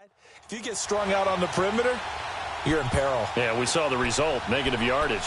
If you get strung out on the perimeter, you're in peril. Yeah, we saw the result, negative yardage.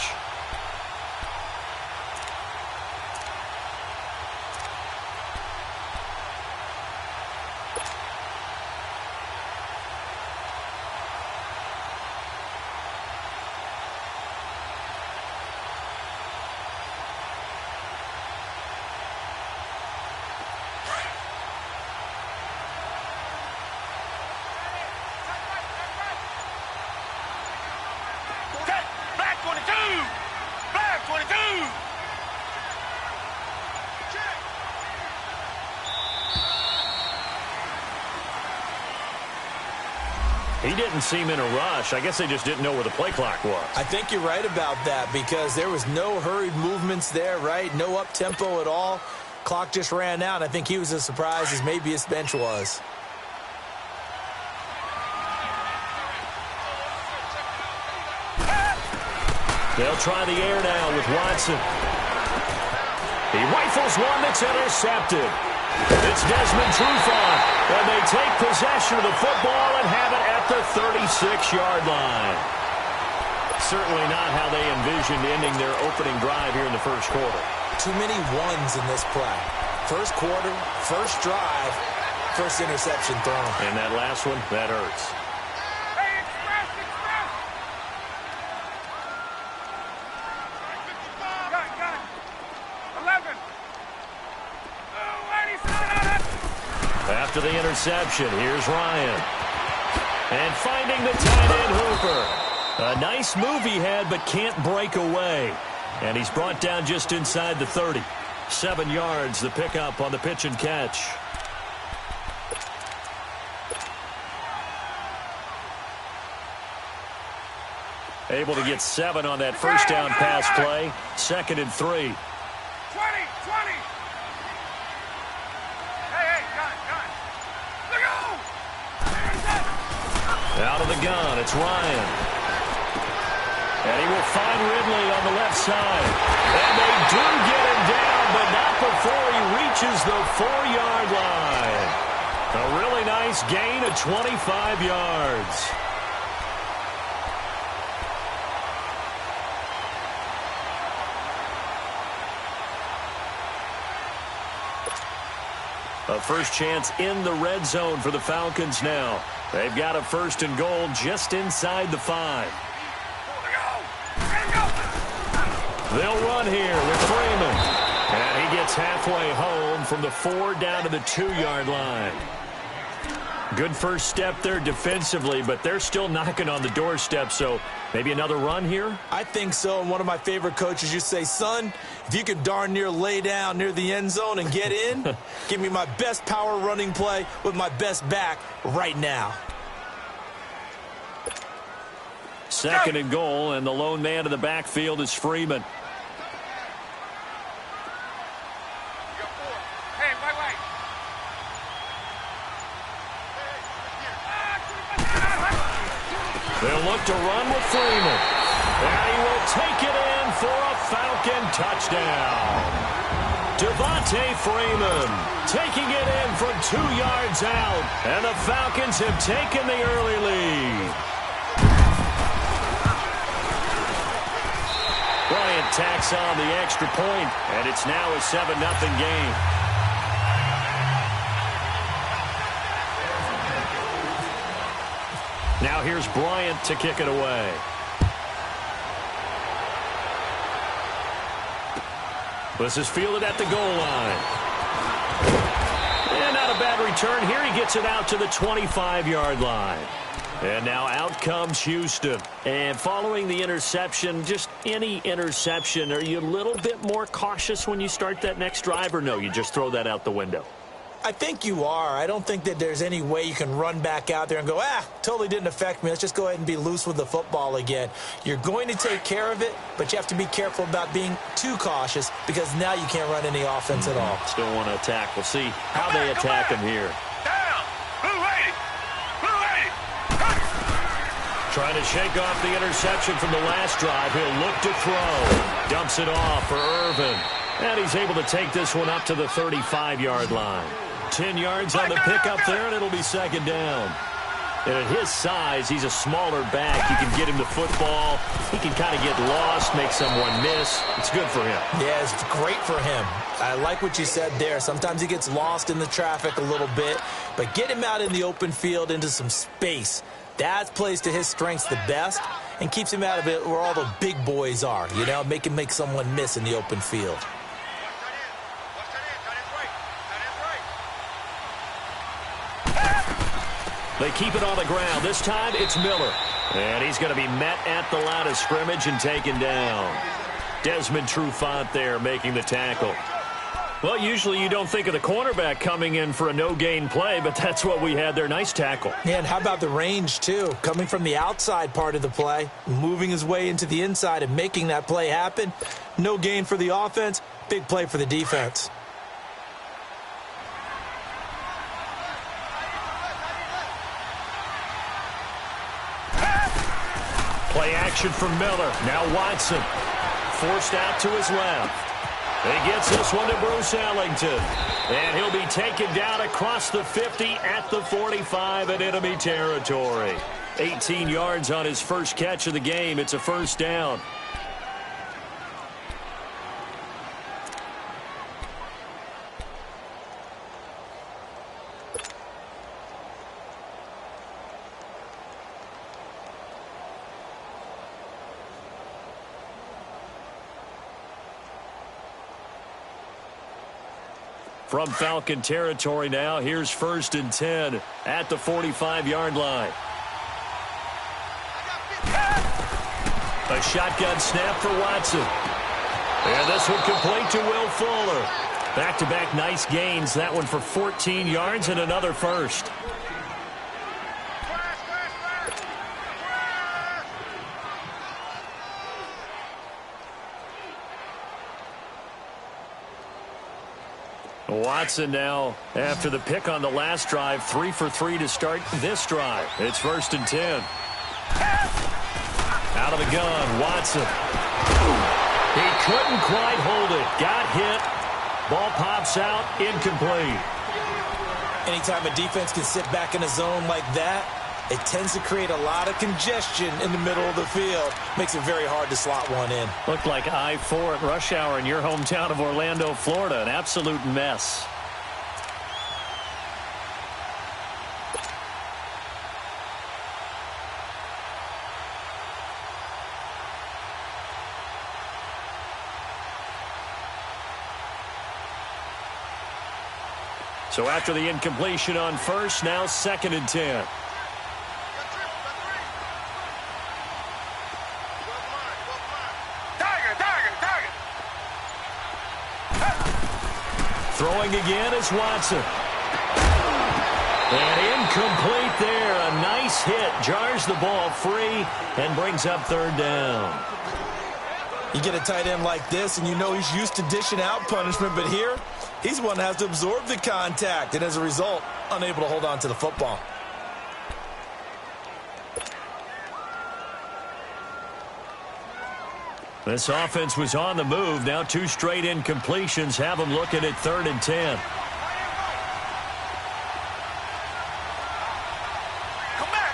He didn't seem in a rush. I guess they just didn't know where the play clock was. I think you're right about that because there was no hurried movements there, right? No up-tempo at all. Clock just ran out. I think he was as surprised as maybe his bench was. They'll try the air now with Watson. He rifles one that's intercepted. It's Desmond Trufant, and they take possession of the football and have it at the 36-yard line. Certainly not how they envisioned ending their opening drive here in the first quarter. Too many ones in this play. First quarter, first drive, first interception thrown. And that last one, that hurts. After the interception, here's Ryan. And finding the tight end Hooper. A nice move he had, but can't break away. And he's brought down just inside the 30. 7 yards, the pickup on the pitch and catch. Able to get 7 on that first down pass play. 2nd and 3. Out of the gun, it's Ryan. And he will find Ridley on the left side. And they do get him down, but not before he reaches the 4-yard line. A really nice gain of 25 yards. A first chance in the red zone for the Falcons now. They've got a 1st and goal just inside the 5. They'll run here with Freeman. And he gets halfway home from the 4 down to the 2-yard line. Good first step there defensively, but they're still knocking on the doorstep, so maybe another run here? I think so, and one of my favorite coaches used to say, son, if you could darn near lay down near the end zone and get in, give me my best power running play with my best back right now. 2nd and goal, and the lone man in the backfield is Freeman. They'll look to run with Freeman. And he will take it in for a Falcon touchdown. Devontae Freeman taking it in from 2 yards out. And the Falcons have taken the early lead. Bryant tacks on the extra point, and it's now a 7-0 game. Now here's Bryant to kick it away. This is fielded at the goal line. And not a bad return here. He gets it out to the 25-yard line. And now out comes Houston. And following the interception, just any interception, are you a little bit more cautious when you start that next drive, or no, you just throw that out the window? I think you are. I don't think that there's any way you can run back out there and go, totally didn't affect me. Let's just go ahead and be loose with the football again. You're going to take care of it, but you have to be careful about being too cautious because now you can't run any offense at all. Still want to attack. We'll see how they attack him here. Trying to shake off the interception from the last drive. He'll look to throw. Dumps it off for Irvin. And he's able to take this one up to the 35-yard line. 10 yards on the pickup there, and it'll be 2nd down. And at his size, he's a smaller back. You can get him the football. He can kind of get lost, make someone miss. It's good for him. Yeah, it's great for him. I like what you said there. Sometimes he gets lost in the traffic a little bit, but get him out in the open field into some space. That plays to his strengths the best and keeps him out of it where all the big boys are, you know, make him make someone miss in the open field. They keep it on the ground. This time it's Miller. And he's going to be met at the line of scrimmage and taken down. Desmond Trufant there making the tackle. Well, usually you don't think of the cornerback coming in for a no-gain play, but that's what we had there. Nice tackle. Yeah, and how about the range, too? Coming from the outside part of the play, moving his way into the inside and making that play happen. No gain for the offense, big play for the defense. Play action from Miller. Now Watson. Forced out to his left. He gets this one to Bruce Ellington. And he'll be taken down across the 50 at the 45 in enemy territory. 18 yards on his first catch of the game. It's a first down. From Falcon territory now, here's 1st and 10 at the 45-yard line. A shotgun snap for Watson. And this one complete to Will Fuller. Back-to-back nice gains. That one for 14 yards and another first. Watson now, after the pick on the last drive, 3 for 3 to start this drive. It's 1st and 10. Out of the gun, Watson. He couldn't quite hold it. Got hit. Ball pops out, incomplete. Anytime a defense can sit back in a zone like that, it tends to create a lot of congestion in the middle of the field. Makes it very hard to slot one in. Looked like I-4 at rush hour in your hometown of Orlando, Florida. An absolute mess. So after the incompletion on first, now 2nd and 10. Throwing again is Watson. And incomplete there. A nice hit. Jars the ball free and brings up 3rd down. You get a tight end like this, and you know he's used to dishing out punishment, but here, he's the one that has to absorb the contact, and as a result, unable to hold on to the football. This offense was on the move. Now 2 straight incompletions have them looking at 3rd and 10. Come back.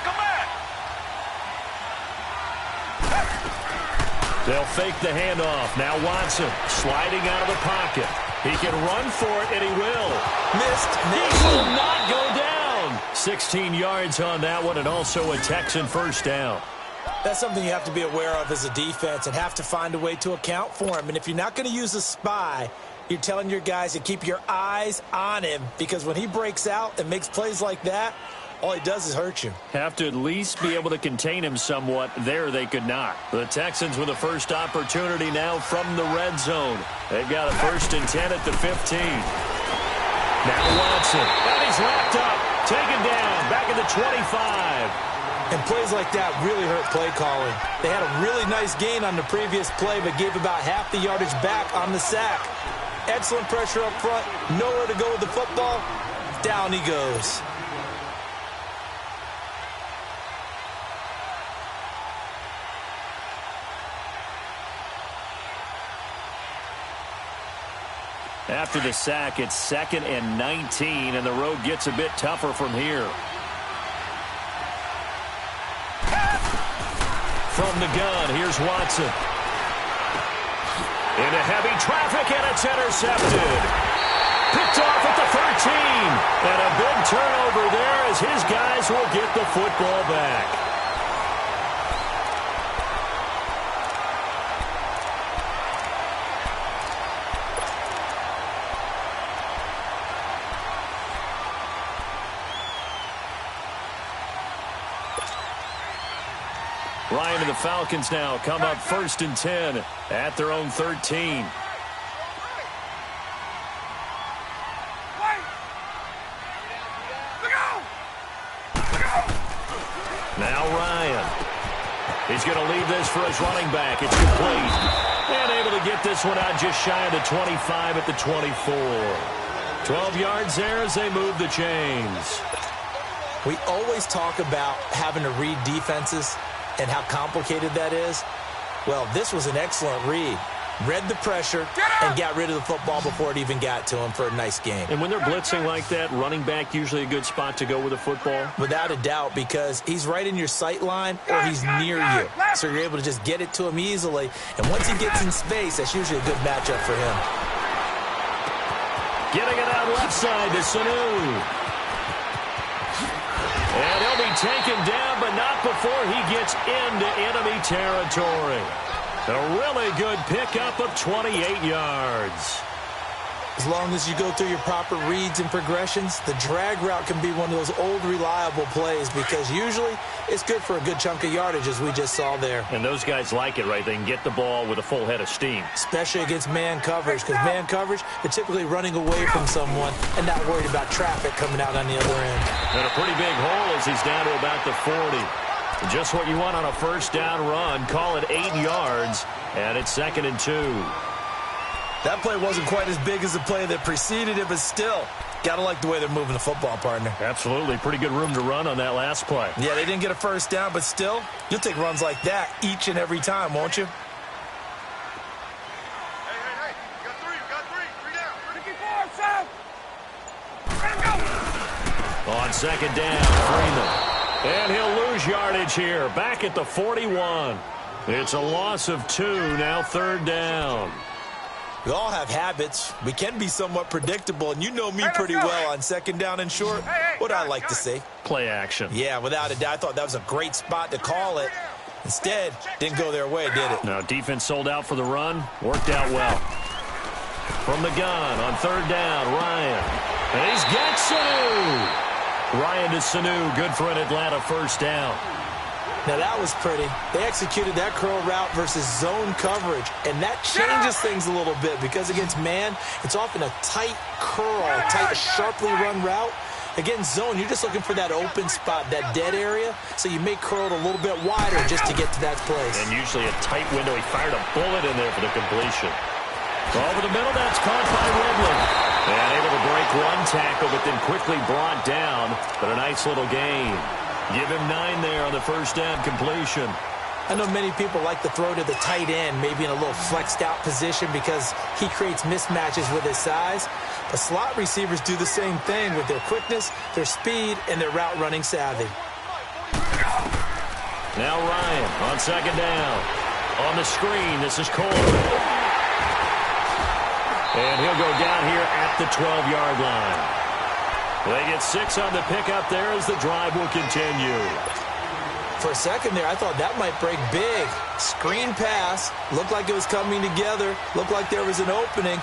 They'll fake the handoff. Now Watson sliding out of the pocket. He can run for it, and he will. Missed. He will not go down. 16 yards on that one, and also a Texan first down. That's something you have to be aware of as a defense and have to find a way to account for him. And if you're not going to use a spy, you're telling your guys to keep your eyes on him, because when he breaks out and makes plays like that, all he does is hurt you. Have to at least be able to contain him somewhat. There they could not. The Texans with a first opportunity now from the red zone. They've got a 1st and 10 at the 15. Now Watson. And he's lapped up. Taken down. Back at the 25. And plays like that really hurt play calling. They had a really nice gain on the previous play, but gave about half the yardage back on the sack. Excellent pressure up front. Nowhere to go with the football. Down he goes. After the sack, it's 2nd and 19, and the road gets a bit tougher from here. From the gun, here's Watson. Into heavy traffic, and it's intercepted. Picked off at the 13. And a big turnover there as his guys will get the football back. Ryan and the Falcons now come up 1st and 10 at their own 13. Now Ryan. He's going to leave this for his running back. It's complete. And able to get this one out just shy of the 25 at the 24. 12 yards there as they move the chains. We always talk about having to read defenses and how complicated that is. Well, this was an excellent read. Read the pressure and got rid of the football before it even got to him for a nice game. And when they're blitzing like that, running back usually a good spot to go with the football? Without a doubt, because he's right in your sight line or he's near you. So you're able to just get it to him easily. And once he gets in space, that's usually a good matchup for him. Getting it out left side to Sanu. And he'll be taken down, but not before he gets into enemy territory. A really good pickup of 28 yards. As long as you go through your proper reads and progressions, the drag route can be one of those old reliable plays because usually it's good for a good chunk of yardage as we just saw there. And those guys like it, right? They can get the ball with a full head of steam. Especially against man coverage because man coverage, they're typically running away from someone and not worried about traffic coming out on the other end. And a pretty big hole as he's down to about the 40. Just what you want on a first down run. Call it 8 yards, and it's 2nd and 2. That play wasn't quite as big as the play that preceded it, but still, got to like the way they're moving the football, partner. Absolutely. Pretty good room to run on that last play. Yeah, they didn't get a first down, but still, you'll take runs like that each and every time, won't you? Hey. You got three. 3 down. 54, Sam. On 2nd down, Freeman. And he'll lose yardage here. Back at the 41. It's a loss of 2. Now 3rd down. We all have habits. We can be somewhat predictable, and you know me pretty well on 2nd down and short. What I like to see. Play action. Yeah, without a doubt. I thought that was a great spot to call it. Instead, didn't go their way, did it? Now, defense sold out for the run. Worked out well. From the gun on 3rd down, Ryan. And he's got Sanu. Ryan to Sanu, good for an Atlanta first down. Now that was pretty. They executed that curl route versus zone coverage, and that changes things a little bit because against man, it's often a tight curl, tight, sharply run route. Against zone, you're just looking for that open spot, that dead area, so you may curl it a little bit wider just to get to that place. And usually a tight window. He fired a bullet in there for the completion. Over the middle, that's caught by Ridley. And able to break one tackle, but then quickly brought down. But a nice little gain. Give him 9 there on the first down completion. I know many people like to throw to the tight end, maybe in a little flexed out position because he creates mismatches with his size. But slot receivers do the same thing with their quickness, their speed, and their route running savvy. Now Ryan on 2nd down. On the screen, this is Cole. And he'll go down here at the 12-yard line. They get 6 on the pickup there as the drive will continue. For a second there, I thought that might break big. Screen pass. Looked like it was coming together. Looked like there was an opening.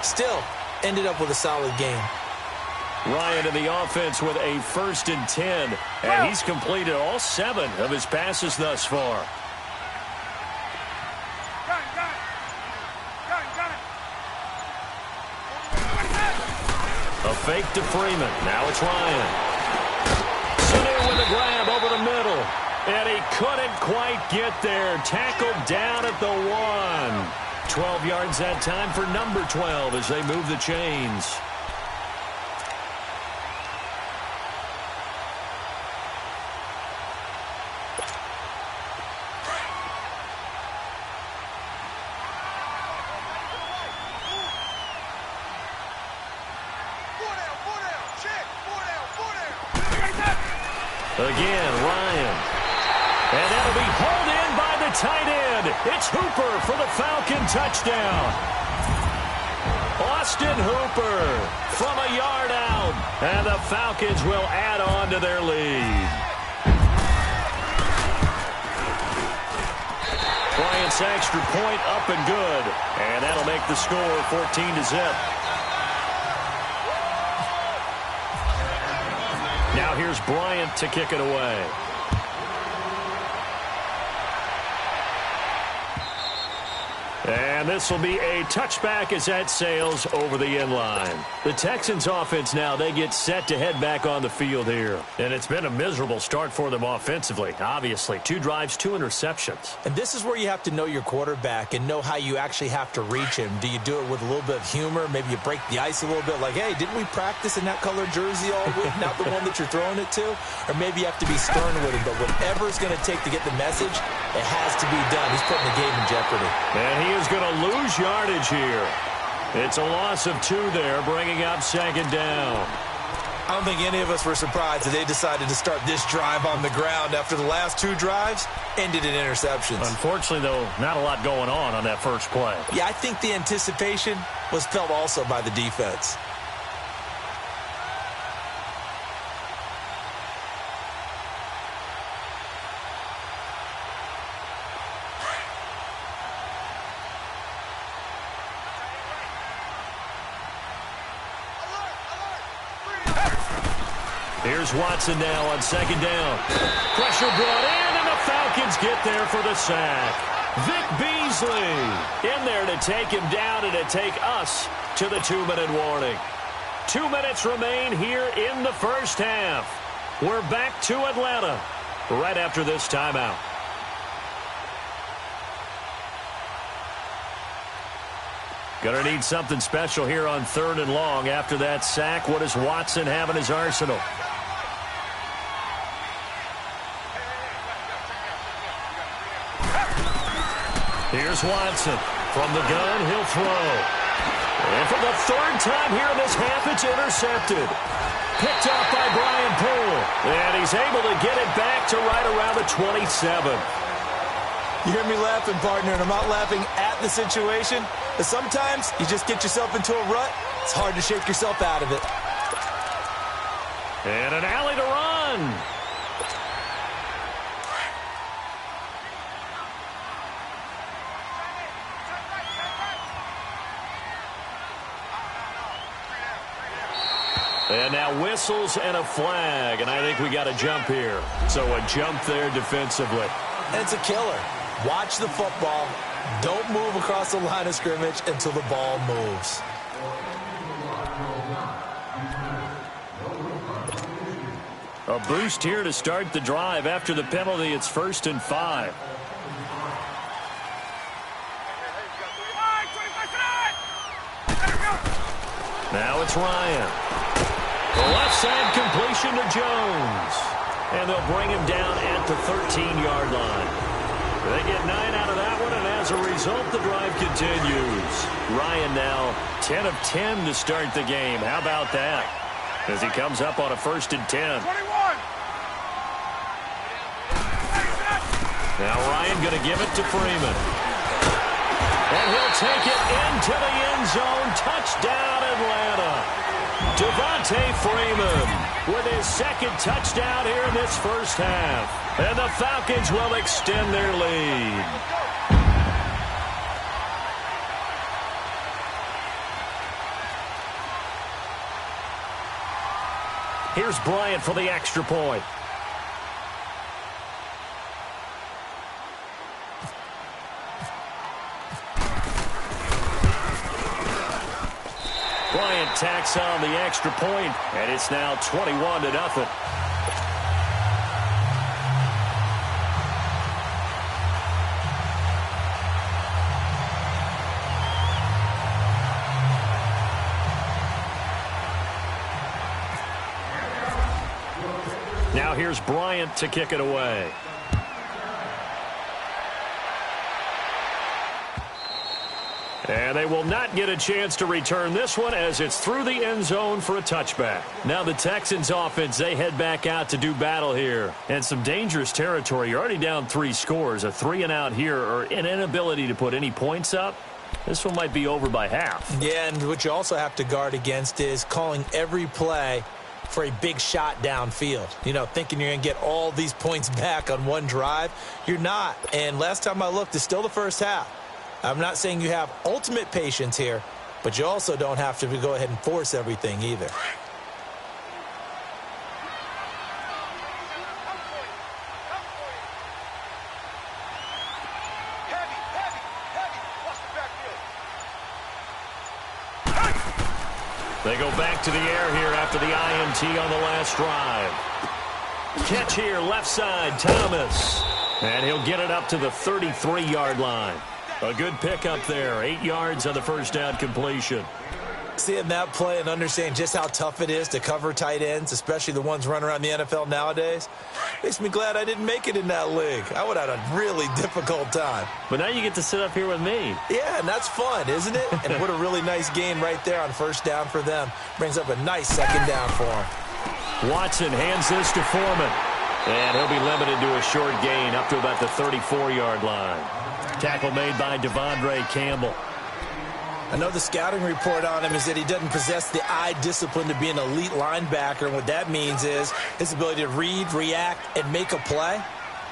Still, ended up with a solid game. Ryan in the offense with a 1st and 10. And he's completed all 7 of his passes thus far. A fake to Freeman. Now it's Ryan. Sanu with a grab over the middle. And he couldn't quite get there. Tackled down at the 1. 12 yards that time for number 12 as they move the chains. Again, Ryan. And that'll be hauled in by the It's Hooper for the Falcon touchdown. Austin Hooper from a yard out. And the Falcons will add on to their lead. Bryant's extra point up and good. And that'll make the score 14-0. Now here's Bryant to kick it away. And this will be a touchback as that sails over the end line. The Texans offense now, they get set to head back on the field here. And it's been a miserable start for them offensively. Obviously, 2 drives, 2 interceptions. And this is where you have to know your quarterback and know how you actually have to reach him. Do you do it with a little bit of humor? Maybe you break the ice a little bit like, hey, didn't we practice in that colored jersey all week? Not the one that you're throwing it to? Or maybe you have to be stern with him. But whatever it's going to take to get the message, it has to be done. He's putting the game in jeopardy. And he is going to lose yardage here. It's a loss of 2 there, bringing up 2nd down. I don't think any of us were surprised that they decided to start this drive on the ground after the last 2 drives ended in interceptions. Unfortunately, though, not a lot going on that first play. Yeah, I think the anticipation was felt also by the defense. Here's Watson now on 2nd down. Pressure brought in, and the Falcons get there for the sack. Vic Beasley in there to take him down and to take us to the 2-minute warning. 2 minutes remain here in the first half. We're back to Atlanta right after this timeout. Gonna need something special here on 3rd and long. After that sack, what does Watson have in his arsenal? Here's Watson. From the gun, he'll throw. And for the 3rd time here in this half, it's intercepted. Picked up by Brian Poole. And he's able to get it back to right around the 27. You hear me laughing, partner, and I'm not laughing at the situation. But sometimes you just get yourself into a rut. It's hard to shake yourself out of it. And an alley to run. And now whistles and a flag, and I think we got a jump here. So a jump there defensively. And it's a killer. Watch the football. Don't move across the line of scrimmage until the ball moves. A boost here to start the drive. After the penalty, it's 1st and 5. Now it's Ryan. The left side completion to Jones. And they'll bring him down at the 13-yard line. They get 9 out of that one, and as a result, the drive continues. Ryan now 10 of 10 to start the game. How about that? As he comes up on a 1st and 10. 21. Now Ryan going to give it to Freeman. And he'll take it into the end zone. Touchdown, Atlanta. Devontae Freeman with his 2nd touchdown here in this first half. And the Falcons will extend their lead. Here's Bryant for the extra point. Bryant tacks on the extra point, and it's now 21-0. Now here's Bryant to kick it away. And they will not get a chance to return this one as it's through the end zone for a touchback. Now the Texans offense, they head back out to do battle here. And some dangerous territory. You're already down 3 scores. A 3-and-out here or an inability to put any points up. This one might be over by half. Yeah, and what you also have to guard against is calling every play for a big shot downfield. You know, thinking you're going to get all these points back on one drive. You're not. And last time I looked, it's still the first half. I'm not saying you have ultimate patience here, but you also don't have to go ahead and force everything either. They go back to the air here after the INT on the last drive. Catch here, left side, Thomas. And he'll get it up to the 33-yard line. A good pickup there, 8 yards on the first down completion. Seeing that play and understanding just how tough it is to cover tight ends, especially the ones running around the NFL nowadays, makes me glad I didn't make it in that league. I would have had a really difficult time. But now you get to sit up here with me. Yeah, and that's fun, isn't it? And what a really nice gain right there on first down for them. Brings up a nice second down for them. Watson hands this to Foreman. And he'll be limited to a short gain up to about the 34-yard line. Tackle made by Devondre Campbell. I know the scouting report on him is that he doesn't possess the eye discipline to be an elite linebacker, and what that means is his ability to read, react, and make a play.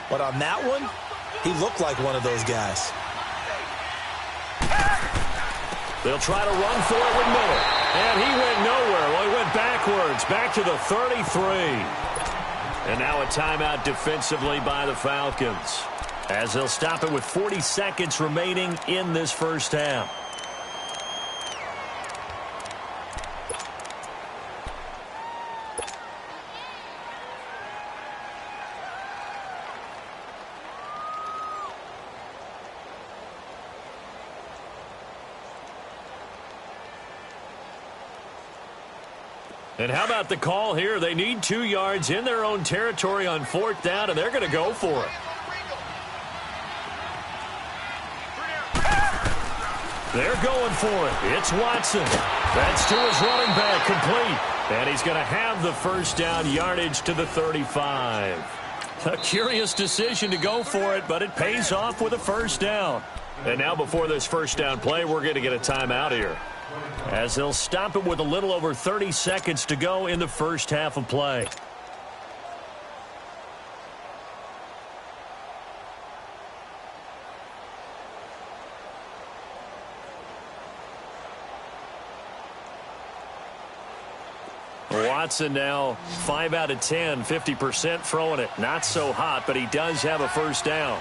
But on that one, he looked like one of those guys. They'll try to run for it with Miller. And he went nowhere. Well, he went backwards, back to the 33. And now a timeout defensively by the Falcons, as they'll stop it with 40 seconds remaining in this first half. And how about the call here? They need 2 yards in their own territory on 4th down, and they're going to go for it. They're going for it. It's Watson. That's to his running back, complete. And he's going to have the first down, yardage to the 35. A curious decision to go for it, but it pays off with a first down. And now before this first down play, we're going to get a timeout here, as they'll stop it with a little over 30 seconds to go in the first half of play. Watson now 5 out of 10, 50% throwing it. Not so hot, but he does have a first down.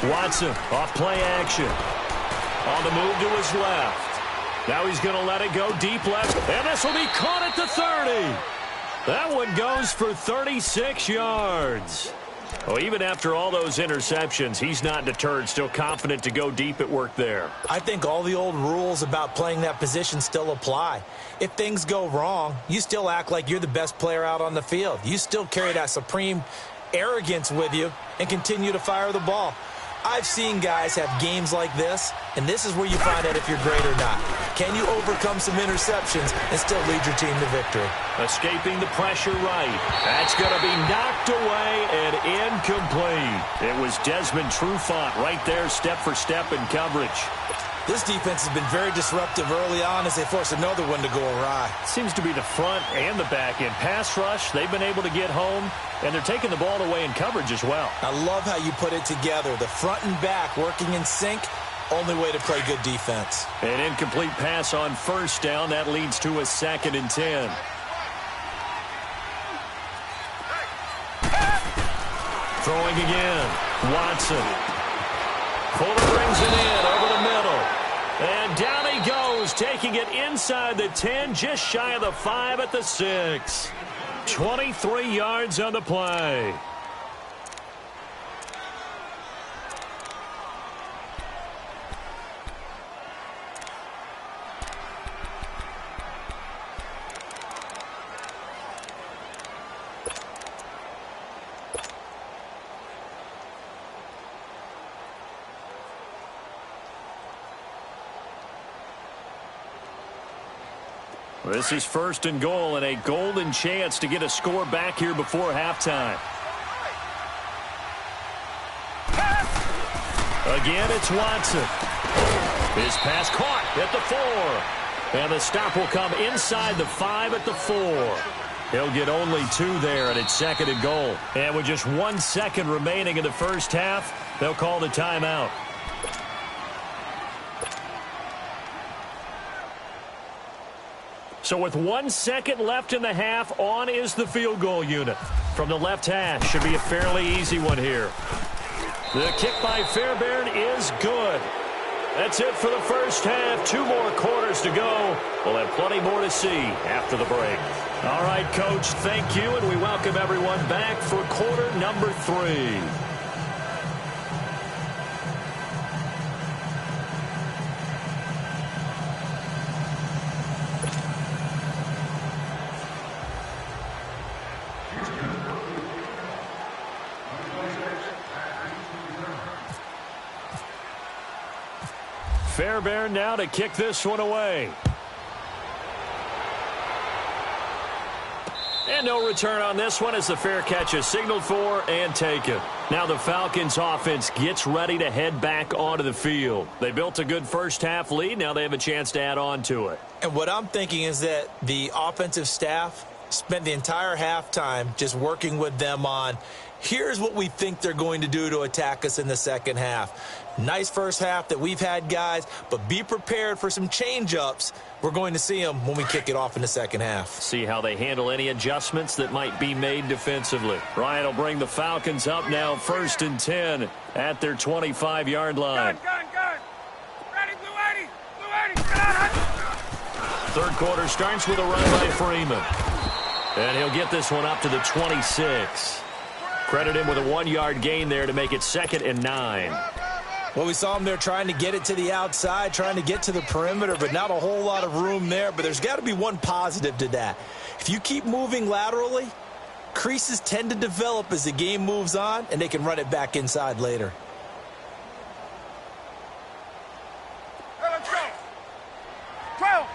Watson off play action. On the move to his left. Now he's going to let it go deep left. And this will be caught at the 30. That one goes for 36 yards. Well, even after all those interceptions, he's not deterred. Still confident to go deep at work there. I think all the old rules about playing that position still apply. If things go wrong, you still act like you're the best player out on the field. You still carry that supreme arrogance with you and continue to fire the ball. I've seen guys have games like this, and this is where you find out if you're great or not. Can you overcome some interceptions and still lead your team to victory? Escaping the pressure right. That's going to be knocked away and incomplete. It was Desmond Trufant right there, step for step in coverage. This defense has been very disruptive early on as they force another one to go awry. Seems to be the front and the back end. Pass rush, they've been able to get home, and they're taking the ball away in coverage as well. I love how you put it together. The front and back working in sync, only way to play good defense. An incomplete pass on first down. That leads to a 2nd and 10. Throwing again. Watson. Fuller brings it in over the middle. And down he goes, taking it inside the 10, just shy of the 5 at the 6. 23 yards on the play. This is 1st and goal and a golden chance to get a score back here before halftime. Again, it's Watson. His pass caught at the 4. And the stop will come inside the 5 at the 4. He'll get only 2 there, and it's 2nd and goal. And with just 1 second remaining in the first half, they'll call the timeout. So with 1 second left in the half, on is the field goal unit. From the left hash, should be a fairly easy one here. The kick by Fairbairn is good. That's it for the first half. 2 more quarters to go. We'll have plenty more to see after the break. All right, Coach, thank you, and we welcome everyone back for quarter number 3. Fairbairn now to kick this one away. And no return on this one as the fair catch is signaled for and taken. Now the Falcons offense gets ready to head back onto the field. They built a good first half lead. Now they have a chance to add on to it. And what I'm thinking is that the offensive staff spent the entire halftime just working with them on, here's what we think they're going to do to attack us in the second half. Nice first half that we've had, guys, but be prepared for some change-ups. We're going to see them when we kick it off in the second half. See how they handle any adjustments that might be made defensively. Ryan will bring the Falcons up now 1st and 10 at their 25-yard line. Gun. Ready, Blue 80. Blue 80. Get Third quarter starts with a run by Freeman. And he'll get this one up to the 26. Credit him with a 1-yard gain there to make it 2nd and 9. Well, we saw him there trying to get it to the outside, trying to get to the perimeter, but not a whole lot of room there. But there's got to be one positive to that. If you keep moving laterally, creases tend to develop as the game moves on, and they can run it back inside later. Hey, let's go. 12.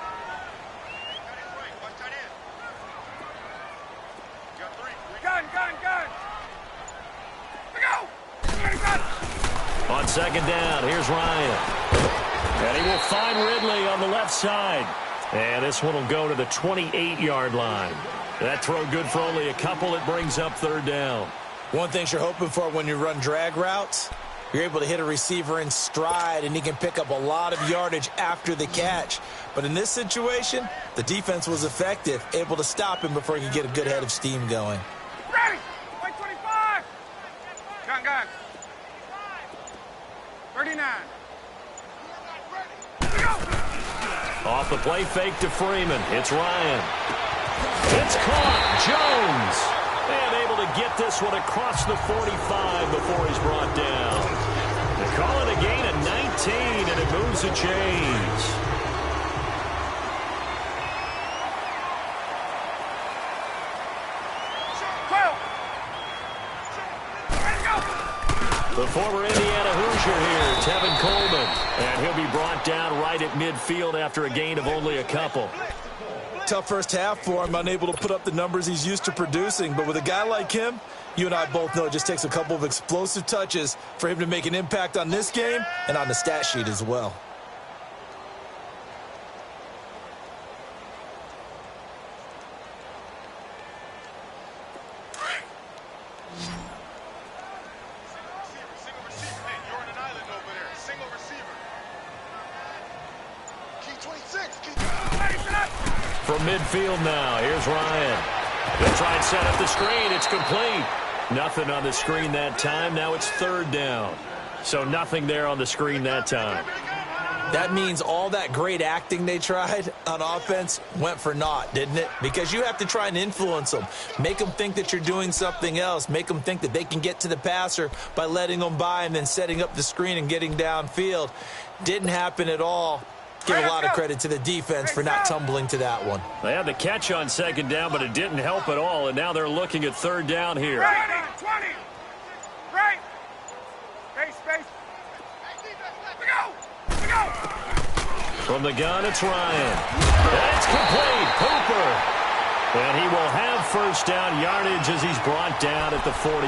Gun. We go. On 2nd down, here's Ryan. And he will find Ridley on the left side. And this one will go to the 28-yard line. That throw good for only a couple. It brings up 3rd down. One thing you're hoping for when you run drag routes, you're able to hit a receiver in stride, and he can pick up a lot of yardage after the catch. But in this situation, the defense was effective, able to stop him before he could get a good head of steam going. Ready. 25. Gun. 39. Off the play fake to Freeman. It's Ryan. It's caught. Jones. And able to get this one across the 45 before he's brought down. They call it a gain of 19, and it moves the chains. The former Indiana Hoosier here, Tevin Coleman. And he'll be brought down right at midfield after a gain of only a couple. Tough first half for him, unable to put up the numbers he's used to producing. But with a guy like him, you and I both know it just takes a couple of explosive touches for him to make an impact on this game and on the stat sheet as well. From midfield now, here's Ryan. They'll try and set up the screen. It's complete. Nothing on the screen that time. Now it's 3rd down. So nothing there on the screen that time. That means all that great acting they tried on offense went for naught, didn't it? Because you have to try and influence them. Make them think that you're doing something else. Make them think that they can get to the passer by letting them by and then setting up the screen and getting downfield. Didn't happen at all. Give a lot of credit to the defense for not tumbling to that one. They had the catch on 2nd down, but it didn't help at all, and now they're looking at 3rd down here. 20. Right. Space. We go. From the gun, it's Ryan. That's complete. Hooper. And he will have first down yardage as he's brought down at the 41.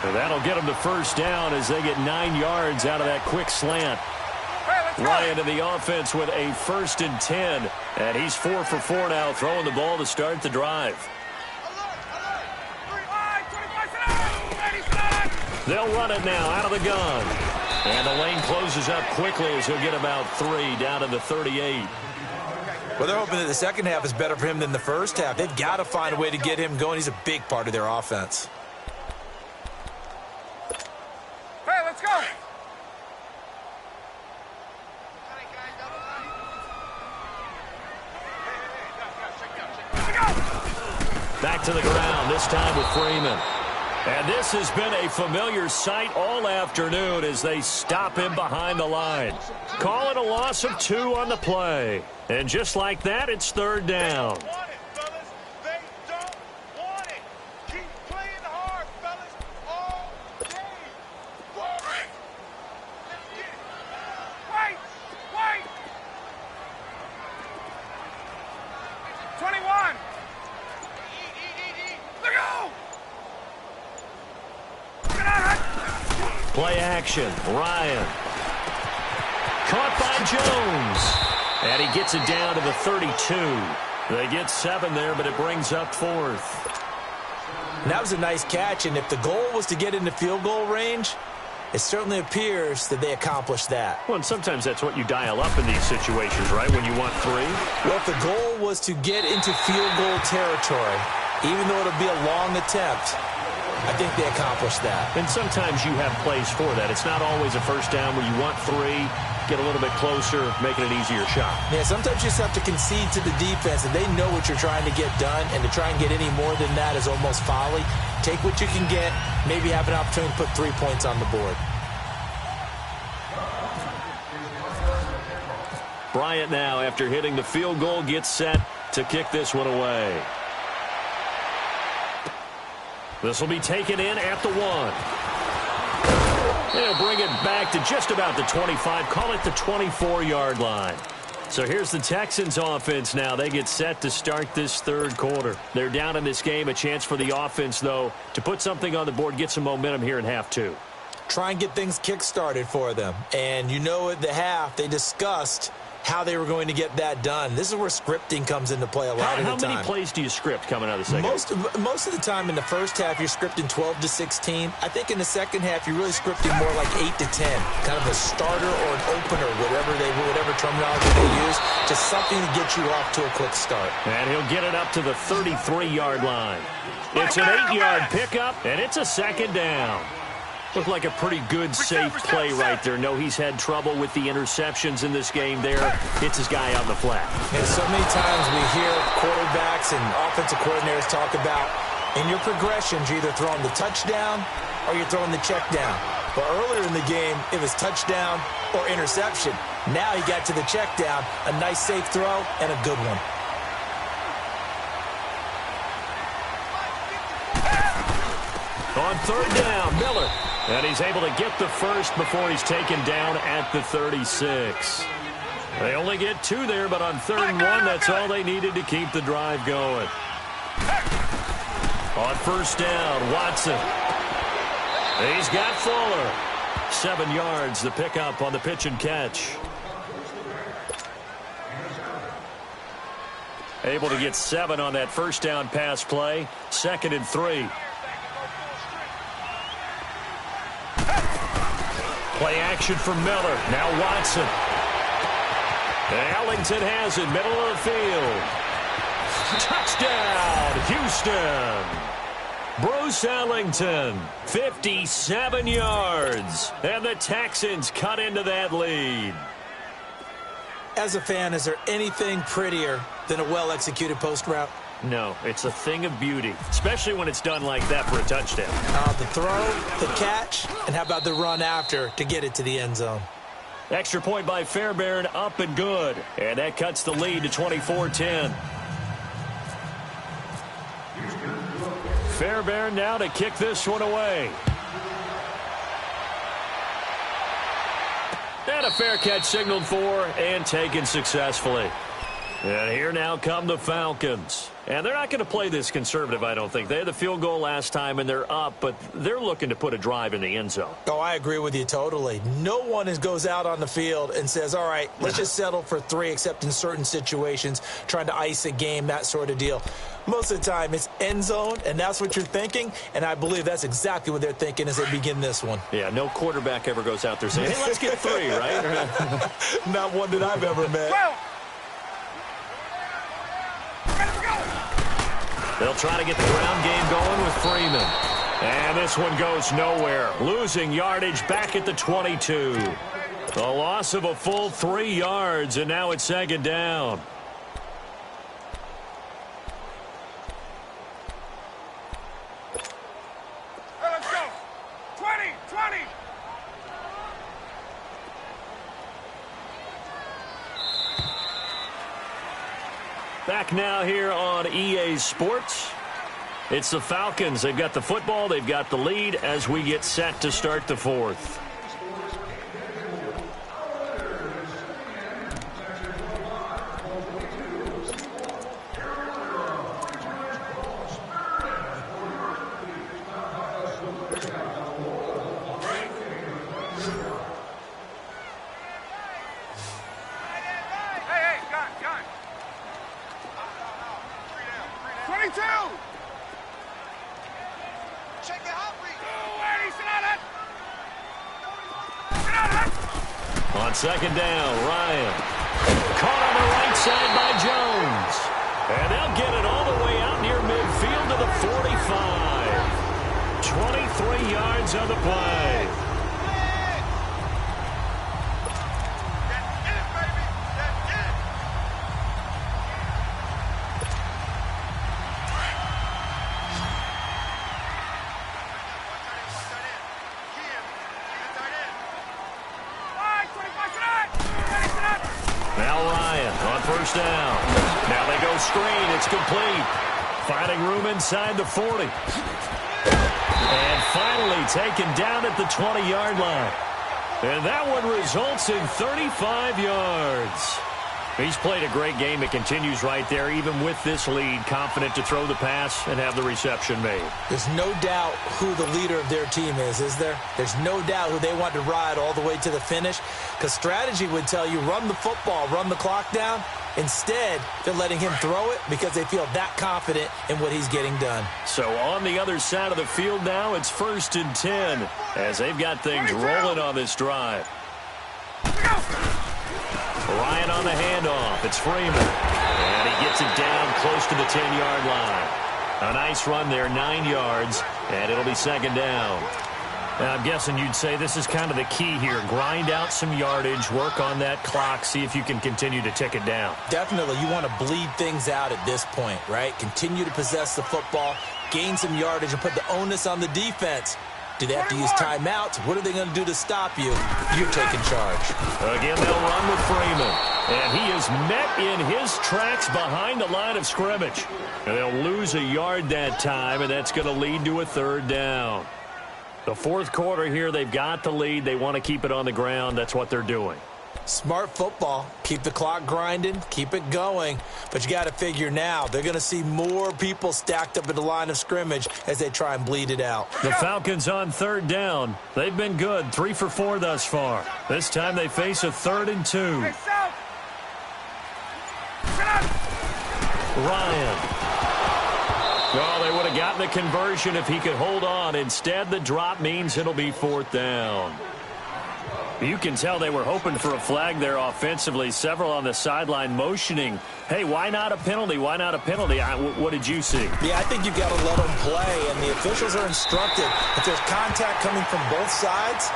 And that'll get him the first down as they get 9 yards out of that quick slant. Ryan to the offense with a 1st and 10. And he's 4 for 4 now, throwing the ball to start the drive. They'll run it now out of the gun. And the lane closes up quickly as he'll get about 3 down to the 38. Well, they're hoping that the second half is better for him than the first half. They've got to find a way to get him going. He's a big part of their offense. Hey, let's go. Back to the ground, this time with Freeman. And this has been a familiar sight all afternoon as they stop him behind the line. Call it a loss of 2 on the play. And just like that, it's 3rd down. Play action. Ryan. Caught by Jones. And he gets it down to the 32. They get 7 there, but it brings up 4th. And that was a nice catch, and if the goal was to get into field goal range, it certainly appears that they accomplished that. Well, and sometimes that's what you dial up in these situations, right, when you want 3? Well, if the goal was to get into field goal territory, even though it'll be a long attempt, I think they accomplished that. And sometimes you have plays for that. It's not always a first down where you want 3, get a little bit closer, making it easier shot. Yeah, sometimes you just have to concede to the defense, and they know what you're trying to get done, and to try and get any more than that is almost folly. Take what you can get, maybe have an opportunity to put 3 points on the board. Bryant now, after hitting the field goal, gets set to kick this one away. This will be taken in at the 1. They'll bring it back to just about the 25. Call it the 24-yard line. So here's the Texans offense now. They get set to start this 3rd quarter. They're down in this game. A chance for the offense, though, to put something on the board, get some momentum here in half 2. Try and get things kick-started for them. And you know at the half, they discussed how they were going to get that done. This is where scripting comes into play a lot of the time. How many plays do you script coming out of the second? Most of the time in the first half, you're scripting 12 to 16. I think in the second half, you're really scripting more like 8 to 10. Kind of a starter or an opener, whatever terminology they use. Just something to get you off to a quick start. And he'll get it up to the 33-yard line. It's an 8-yard pickup, and it's a 2nd down. Looked like a pretty good, safe play right there. No, he's had trouble with the interceptions in this game there. Hits his guy out in the flat. And so many times we hear quarterbacks and offensive coordinators talk about, in your progressions, you're either throwing the touchdown or you're throwing the check down. But earlier in the game, it was touchdown or interception. Now he got to the check down, a nice, safe throw, and a good one. On 3rd down, Miller. And he's able to get the first before he's taken down at the 36. They only get 2 there, but on 3rd and 1, that's all they needed to keep the drive going. On 1st down, Watson. He's got Fuller. 7 yards, the pickup on the pitch and catch. Able to get 7 on that 1st down pass play. 2nd and 3. Play action for Miller. Now Watson. Ellington has it. Middle of the field. Touchdown, Houston. Bruce Ellington, 57 yards. And the Texans cut into that lead. As a fan, is there anything prettier than a well-executed post route? No, it's a thing of beauty, especially when it's done like that for a touchdown. The throw, the catch, and how about the run after to get it to the end zone? Extra point by Fairbairn, up and good. And that cuts the lead to 24-10. Fairbairn now to kick this one away. And a fair catch signaled for and taken successfully. And here now come the Falcons. And they're not going to play this conservative, I don't think. They had the field goal last time, and they're up, but they're looking to put a drive in the end zone. Oh, I agree with you totally. No one goes out on the field and says, all right, let's just settle for 3, except in certain situations, trying to ice a game, that sort of deal. Most of the time, it's end zone, and that's what you're thinking, and I believe that's exactly what they're thinking as they begin this one. Yeah, no quarterback ever goes out there saying, hey, let's get 3, right? Not one that I've ever met. They'll try to get the ground game going with Freeman. And this one goes nowhere. Losing yardage back at the 22. A loss of a full 3 yards, and now it's second down. Let's go. 20, 20. Back now here on EA Sports. It's the Falcons. They've got the football. They've got the lead as we get set to start the fourth. Hey, gun. 22. Check it out, On second down, Ryan. Caught on the right side by Jones. And they'll get it all the way out near midfield to the 45. 23 yards on the play. Now Ryan on first down. Now they go screen. It's complete. Finding room inside the 40. And finally taken down at the 20-yard line. And that one results in 35 yards. He's played a great game. It continues right there, even with this lead, confident to throw the pass and have the reception made. There's no doubt who the leader of their team is there? There's no doubt who they want to ride all the way to the finish, because strategy would tell you run the football, run the clock down. Instead, they're letting him throw it because they feel that confident in what he's getting done. So on the other side of the field now, it's 1st and 10 as they've got things rolling on this drive. Ryan on the handoff. It's Freeman. And he gets it down close to the 10-yard line. A nice run there, 9 yards, and it'll be second down. Now, I'm guessing you'd say this is kind of the key here. Grind out some yardage, work on that clock, see if you can continue to tick it down. Definitely. You want to bleed things out at this point, right? Continue to possess the football, gain some yardage, and put the onus on the defense. Do they have to use timeouts? What are they going to do to stop you? You're taking charge. Again, they'll run with Freeman. And he is met in his tracks behind the line of scrimmage. And they'll lose a yard that time, and that's going to lead to a 3rd down. The 4th quarter here, they've got the lead. They want to keep it on the ground. That's what they're doing. Smart football. Keep the clock grinding. Keep it going. But you got to figure now, they're going to see more people stacked up at the line of scrimmage as they try and bleed it out. The Falcons on 3rd down. They've been good. 3 for 4 thus far. This time they face a 3rd and 2. Ryan. Oh, they would have gotten the conversion if he could hold on. Instead, the drop means it'll be 4th down. You can tell they were hoping for a flag there offensively. Several on the sideline motioning, hey, why not a penalty? Why not a penalty? What did you see? Yeah, I think you've got to let them play, and the officials are instructed. If there's contact coming from both sides,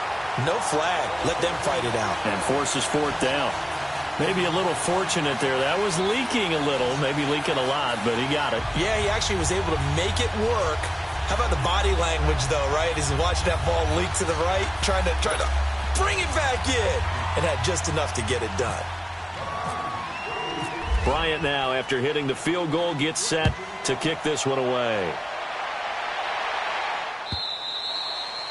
no flag. Let them fight it out. And forces 4th down. Maybe a little fortunate there. That was leaking a little, maybe leaking a lot, but he got it. Yeah, he actually was able to make it work. How about the body language, though, right? As he watched that ball leak to the right, trying to bring it back in, and had just enough to get it done. Bryant now, after hitting the field goal, gets set to kick this one away.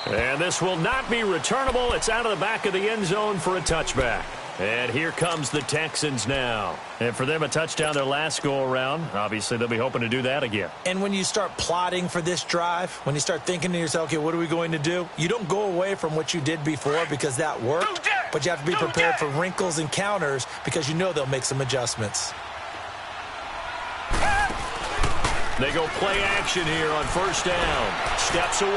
And this will not be returnable. It's out of the back of the end zone for a touchback. And here comes the Texans now. And for them, a touchdown their last go-around. Obviously, they'll be hoping to do that again. And when you start plotting for this drive, when you start thinking to yourself, okay, what are we going to do? You don't go away from what you did before because that worked, but you have to be prepared for wrinkles and counters because you know they'll make some adjustments. They go play action here on first down. Steps away.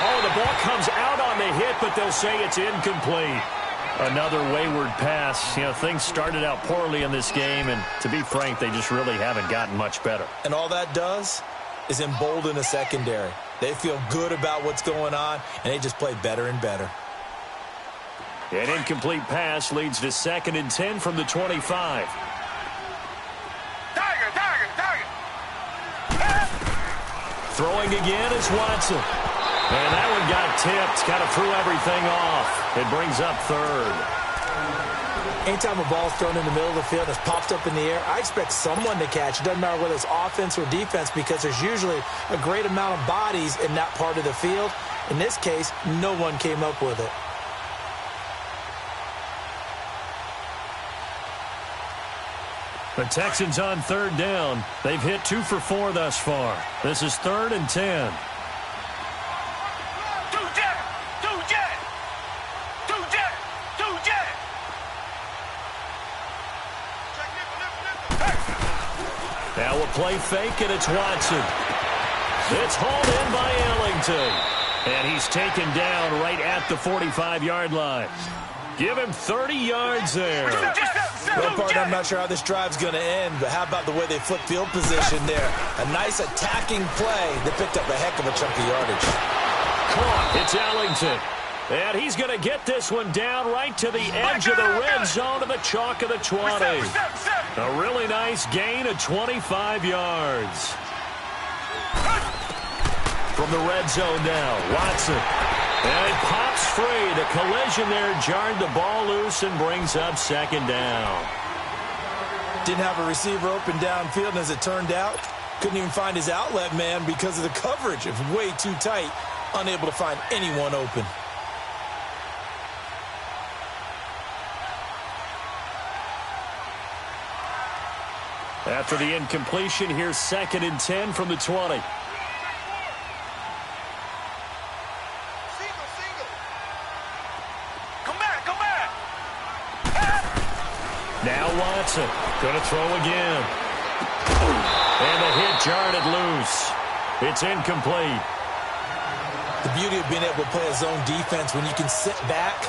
Oh, the ball comes out on the hit, but they'll say it's incomplete. Another wayward pass. You know, things started out poorly in this game, and to be frank, they just really haven't gotten much better. And all that does is embolden the secondary. They feel good about what's going on, and they just play better and better. An incomplete pass leads to 2nd and 10 from the 25. Throwing again is Watson. And that one got tipped. Kind of threw everything off. It brings up 3rd. Anytime a ball's thrown in the middle of the field and it's popped up in the air, I expect someone to catch. It doesn't matter whether it's offense or defense because there's usually a great amount of bodies in that part of the field. In this case, no one came up with it. The Texans on 3rd down. They've hit 2 for 4 thus far. This is 3rd and 10. Now a play fake, and it's Watson. It's hauled in by Ellington. And he's taken down right at the 45-yard line. Give him 30 yards there. Well, partner, I'm not sure how this drive's going to end, but how about the way they flip field position there? A nice attacking play that picked up a heck of a chunk of yardage. Caught. It's Ellington. And he's going to get this one down right to the edge of the red zone of the chalk of the 20. A really nice gain of 25 yards. From the red zone now, Watson. And it pops free. The collision there jarred the ball loose and brings up 2nd down. Didn't have a receiver open downfield, and as it turned out, couldn't even find his outlet man because of the coverage. It was way too tight, unable to find anyone open. After the incompletion, here's 2nd and 10 from the 20. Now Watson, going to throw again. And the hit jarred it loose. It's incomplete. The beauty of being able to play a zone defense when you can sit back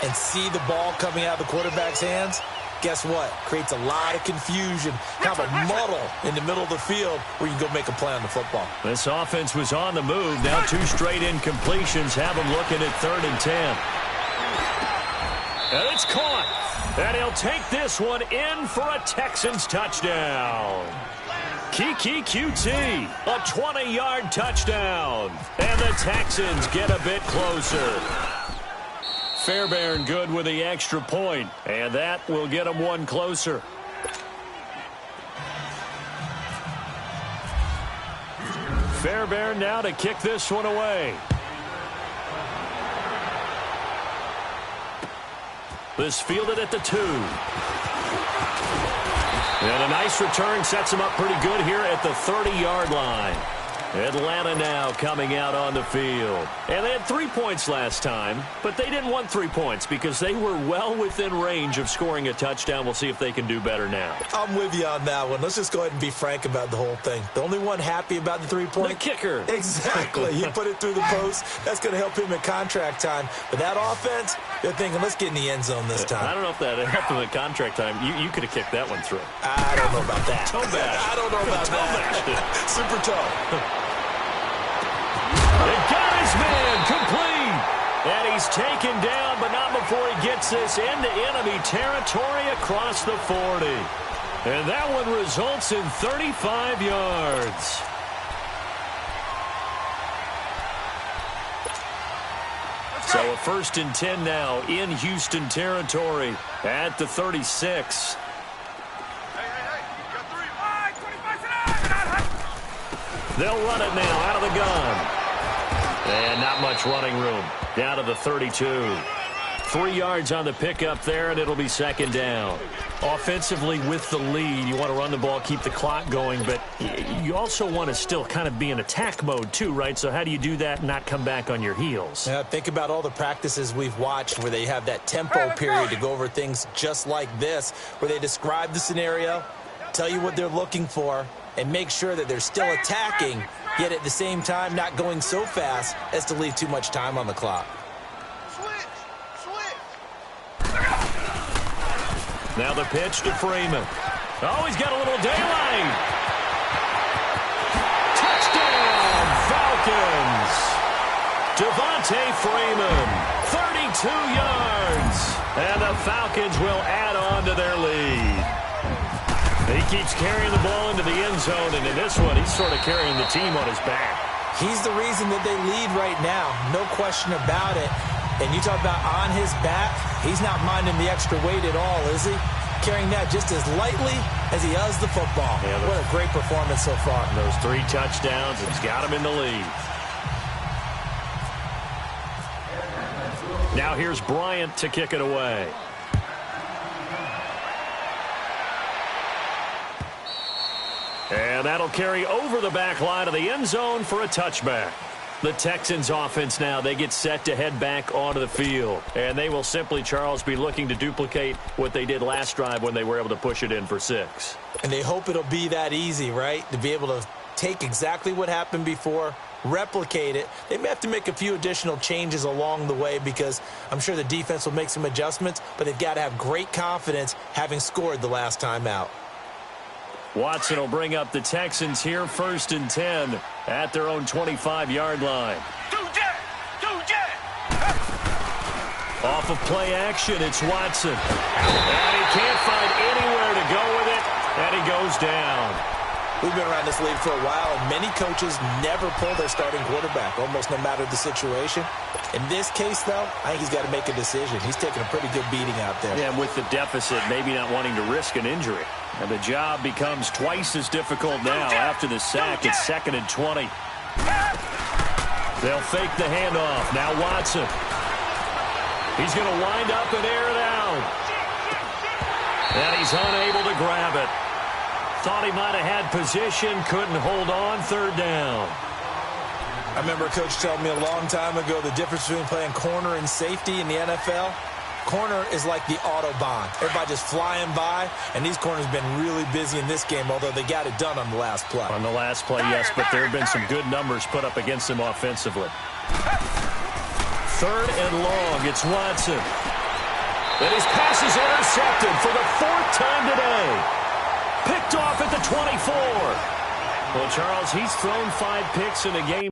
and see the ball coming out of the quarterback's hands, guess what? Creates a lot of confusion, kind of a muddle in the middle of the field where you can go make a play on the football. This offense was on the move. Now 2 straight incompletions have them looking at 3rd and 10. And it's caught. And he'll take this one in for a Texans touchdown. Kiki QT, a 20-yard touchdown. And the Texans get a bit closer. Fairbairn good with the extra point, and that will get them one closer. Fairbairn now to kick this one away. This fielded at the 2. And a nice return sets him up pretty good here at the 30-yard line. Atlanta now coming out on the field. And they had 3 points last time, but they didn't want 3 points because they were well within range of scoring a touchdown. We'll see if they can do better now. I'm with you on that one. Let's just go ahead and be frank about the whole thing. The only one happy about the 3-point? The kicker. Exactly. He put it through the post. That's going to help him at contract time. But that offense, they're thinking, let's get in the end zone this time. I don't know if that helped him at contract time. You could have kicked that one through. I don't know about that. Toe bash. I don't know about that. Super toe. They got his man complete. And he's taken down, but not before he gets this into enemy territory across the 40. And that one results in 35 yards. So a 1st and 10 now in Houston territory at the 36. They'll run it now out of the gun. And not much running room. Down to the 32. 3 yards on the pickup there, and it'll be second down. Offensively, with the lead, you want to run the ball, keep the clock going, but you also want to still kind of be in attack mode too, right? So how do you do that and not come back on your heels? Yeah, think about all the practices we've watched where they have that tempo period to go over things just like this, where they describe the scenario, tell you what they're looking for, and make sure that they're still attacking, yet at the same time not going so fast as to leave too much time on the clock. Now the pitch to Freeman. Oh, he's got a little daylight. Touchdown, Falcons. Devontae Freeman, 32 yards. And the Falcons will add on to their lead. He keeps carrying the ball into the end zone, and in this one, he's sort of carrying the team on his back. He's the reason that they lead right now, no question about it. And you talk about on his back, he's not minding the extra weight at all, is he? Carrying that just as lightly as he does the football. Yeah, what a great performance so far. Those 3 touchdowns, it's got him in the lead. Now here's Bryant to kick it away. And that'll carry over the back line of the end zone for a touchback. The Texans offense now, they get set to head back onto the field. And they will simply, Charles, be looking to duplicate what they did last drive when they were able to push it in for 6. And they hope it'll be that easy, right? To be able to take exactly what happened before, replicate it. They may have to make a few additional changes along the way because I'm sure the defense will make some adjustments, but they've got to have great confidence having scored the last time out. Watson will bring up the Texans here, 1st and 10 at their own 25-yard line. Off of play action, it's Watson. And he can't find anywhere to go with it, and he goes down. We've been around this league for a while, and many coaches never pull their starting quarterback, almost no matter the situation. In this case, though, I think he's got to make a decision. He's taking a pretty good beating out there. Yeah, and with the deficit, maybe not wanting to risk an injury. And the job becomes twice as difficult now after the sack. It's 2nd and 20. They'll fake the handoff. Now Watson. He's going to wind up and air it out. And he's unable to grab it. Thought he might have had position, couldn't hold on, 3rd down. I remember a coach telling me a long time ago the difference between playing corner and safety in the NFL. Corner is like the Autobahn. Everybody just flying by, and these corners have been really busy in this game, although they got it done on the last play. On the last play, yes, but there have been some good numbers put up against them offensively. 3rd and long, it's Watson. And his pass is intercepted for the 4th time today. Picked off at the 24. Well, Charles, he's thrown 5 picks in a game.